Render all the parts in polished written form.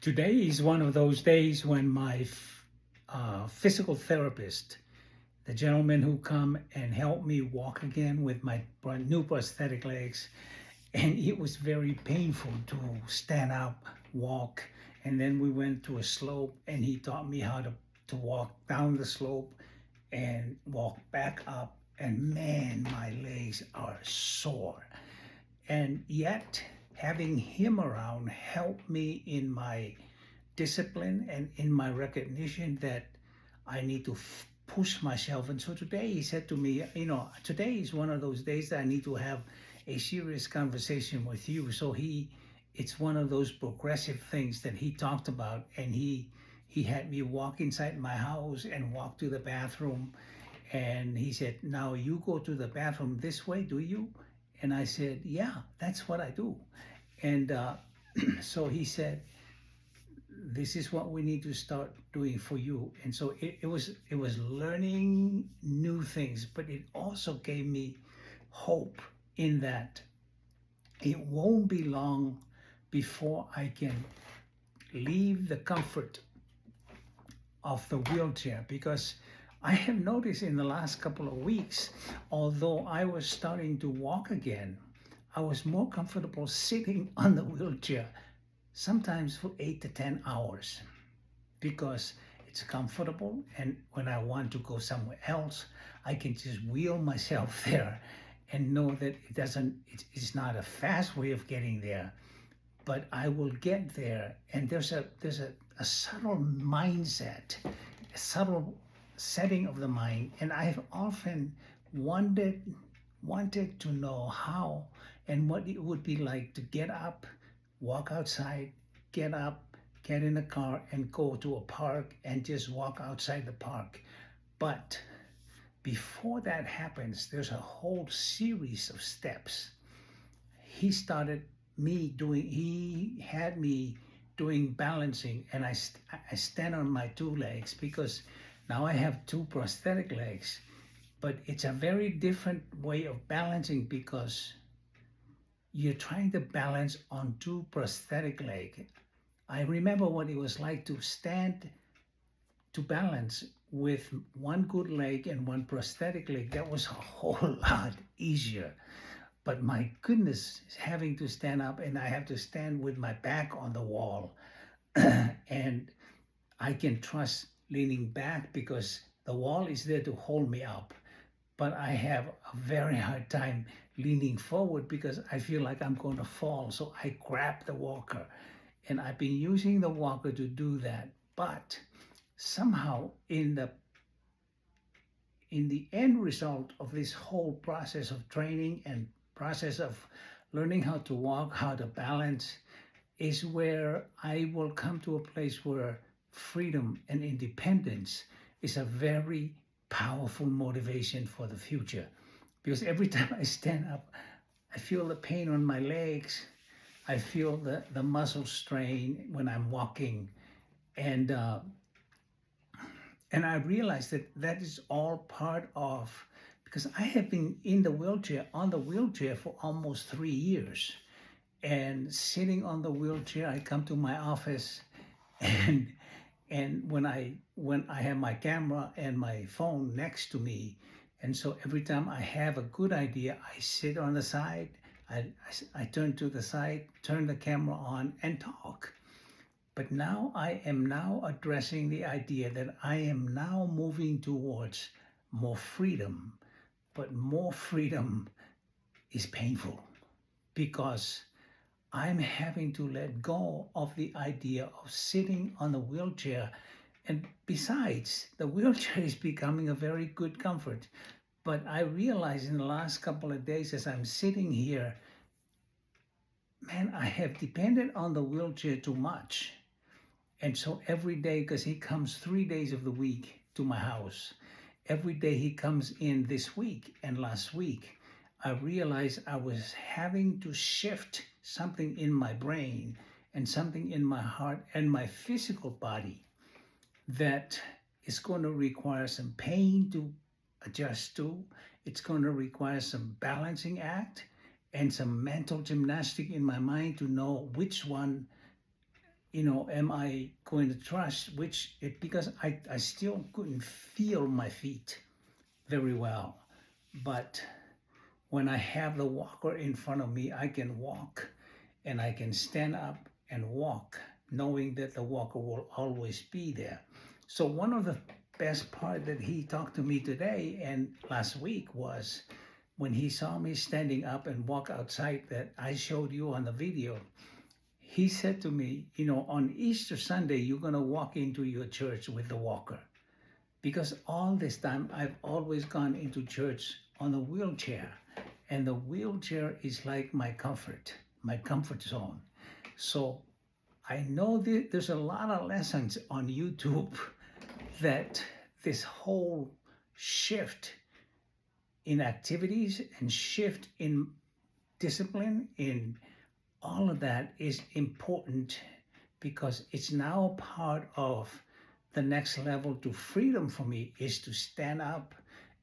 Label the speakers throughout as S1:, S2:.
S1: Today is one of those days when my physical therapist, the gentleman who come and helped me walk again with my new prosthetic legs, and it was very painful to stand up, walk, and then we went to a slope, and he taught me how to walk down the slope and walk back up, and man, my legs are sore. And yet, having him around helped me in my discipline and in my recognition that I need to push myself. And so today he said to me, today is one of those days that I need to have a serious conversation with you. So it's one of those progressive things that he talked about, and he had me walk inside my house and walk to the bathroom. And he said, now you go to the bathroom this way, do you? And I said, yeah, that's what I do. And so he said, this is what we need to start doing for you. And so it was learning new things, but it also gave me hope in that it won't be long before I can leave the comfort of the wheelchair, because I have noticed in the last couple of weeks, although I was starting to walk again, I was more comfortable sitting on the wheelchair, sometimes for 8 to 10 hours, because it's comfortable. And when I want to go somewhere else, I can just wheel myself there and know that it's not a fast way of getting there, but I will get there. And there's a subtle mindset, a subtle setting of the mind. And I have often wanted to know how and what it would be like to get up, walk outside, get up, get in a car and go to a park and just walk outside the park. But before that happens, there's a whole series of steps. He had me doing balancing, and I stand on my two legs, because now I have two prosthetic legs, but it's a very different way of balancing, because you're trying to balance on two prosthetic legs. I remember what it was like to stand to balance with one good leg and one prosthetic leg. That was a whole lot easier. But my goodness, having to stand up, and I have to stand with my back on the wall. And I can trust leaning back because the wall is there to hold me up. But I have a very hard time leaning forward because I feel like I'm going to fall. So I grab the walker, and I've been using the walker to do that. But somehow in the end result of this whole process of training and process of learning how to walk, how to balance, is where I will come to a place where freedom and independence is a very powerful motivation for the future. Because every time I stand up, I feel the pain on my legs. I feel the muscle strain when I'm walking. And I realize that is all part of, because I have been on the wheelchair for almost 3 years. And sitting on the wheelchair, I come to my office, and when I have my camera and my phone next to me, and so every time I have a good idea, I sit on the side, I turn to the side, turn the camera on, and talk. But now I am now addressing the idea that I am now moving towards more freedom, but more freedom is painful, because I'm having to let go of the idea of sitting on the wheelchair. And besides, the wheelchair is becoming a very good comfort. But I realized in the last couple of days as I'm sitting here, man, I have depended on the wheelchair too much. And so every day, because he comes 3 days of the week to my house, every day he comes in this week and last week, I realized I was having to shift something in my brain and something in my heart and my physical body that is going to require some pain to adjust to. It's going to require some balancing act and some mental gymnastic in my mind to know which one am I going to trust because I still couldn't feel my feet very well. But when I have the walker in front of me, I can walk and I can stand up and walk, knowing that the walker will always be there. So one of the best part that he talked to me today and last week was when he saw me standing up and walk outside that I showed you on the video. He said to me, on Easter Sunday, you're going to walk into your church with the walker. Because all this time, I've always gone into church on a wheelchair. And the wheelchair is like my comfort zone. So I know there's a lot of lessons on YouTube that this whole shift in activities and shift in discipline, in all of that is important because it's now part of the next level to freedom for me is to stand up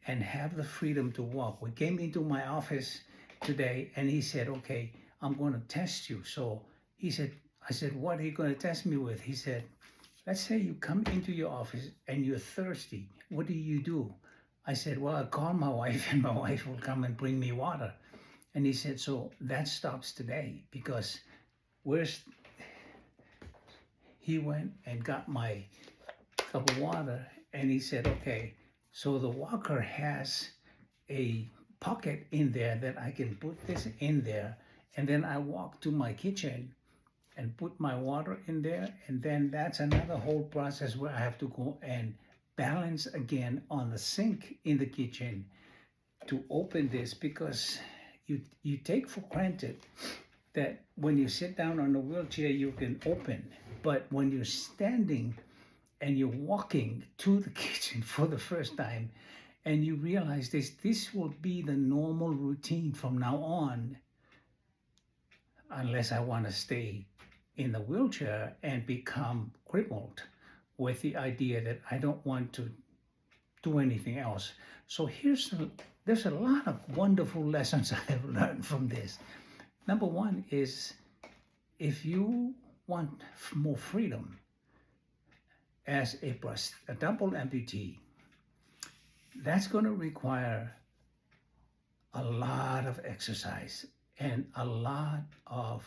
S1: and have the freedom to walk. We came into my office today and he said, okay, I'm going to test you. So I said, what are you going to test me with? He said, let's say you come into your office and you're thirsty. What do? I said, well, I call my wife and my wife will come and bring me water. And he said, so that stops today because he went and got my cup of water and he said, okay, so the walker has a pocket in there that I can put this in there. And then I walk to my kitchen and put my water in there. And then that's another whole process where I have to go and balance again on the sink in the kitchen to open this because you take for granted that when you sit down on a wheelchair, you can open. But when you're standing and you're walking to the kitchen for the first time, and you realize this will be the normal routine from now on, unless I want to stay in the wheelchair and become crippled with the idea that I don't want to do anything else. So there's a lot of wonderful lessons I have learned from this. Number one is if you want more freedom as a double amputee, that's going to require a lot of exercise and a lot of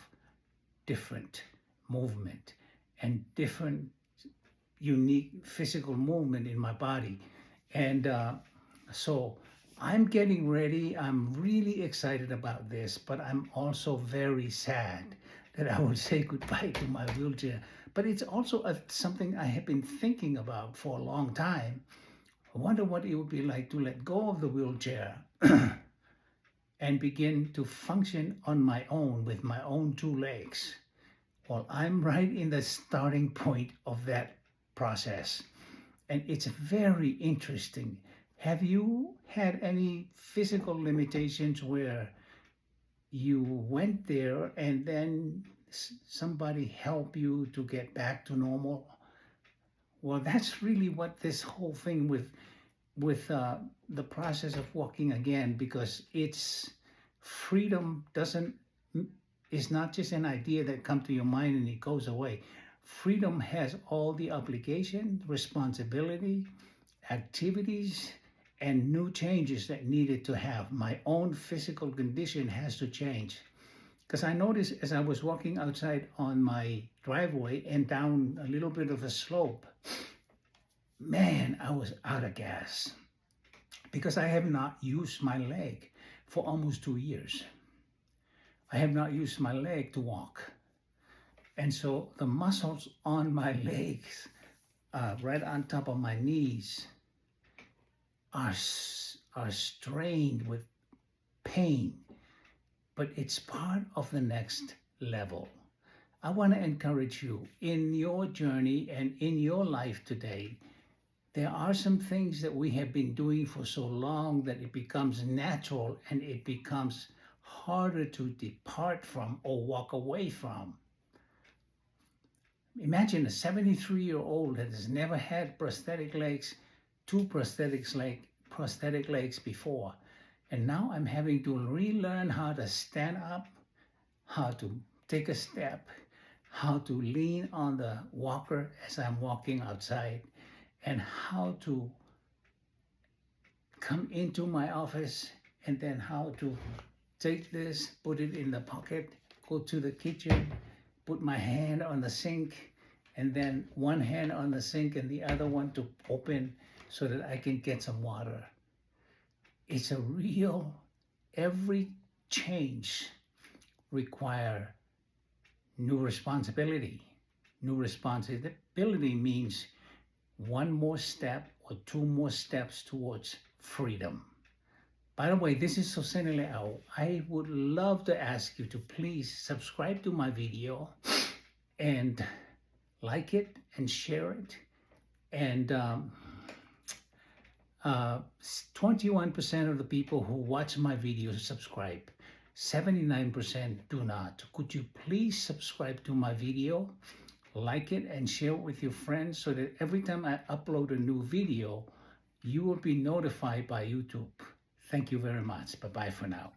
S1: different movement and different unique physical movement in my body. And so I'm getting ready. I'm really excited about this, but I'm also very sad that I will say goodbye to my wheelchair. But it's also something I have been thinking about for a long time. I wonder what it would be like to let go of the wheelchair and begin to function on my own with my own two legs. Well, I'm right in the starting point of that process. And it's very interesting. Have you had any physical limitations where you went there and then somebody helped you to get back to normal? Well, that's really what this whole thing with the process of walking again, because it's freedom is not just an idea that comes to your mind and it goes away. Freedom has all the obligation, responsibility, activities, and new changes that needed to have. My own physical condition has to change. Because I noticed as I was walking outside on my driveway and down a little bit of a slope, man, I was out of gas. Because I have not used my leg for almost 2 years. I have not used my leg to walk. And so the muscles on my legs, right on top of my knees, are strained with pain. But it's part of the next level. I want to encourage you in your journey and in your life today. There are some things that we have been doing for so long that it becomes natural and it becomes harder to depart from or walk away from. Imagine a 73-year-old that has never had prosthetic legs, two prosthetic legs before. And now I'm having to relearn how to stand up, how to take a step, how to lean on the walker as I'm walking outside, and how to come into my office, and then how to take this, put it in the pocket, go to the kitchen, put my hand on the sink, and then one hand on the sink and the other one to open so that I can get some water. It's a real, every change require new responsibility. New responsibility means one more step or two more steps towards freedom. By the way, this is Soseni Leao. I would love to ask you to please subscribe to my video and like it and share it. And 21% of the people who watch my videos subscribe. 79% do not. Could you please subscribe to my video, like it, and share it with your friends so that every time I upload a new video, you will be notified by YouTube. Thank you very much. Bye-bye for now.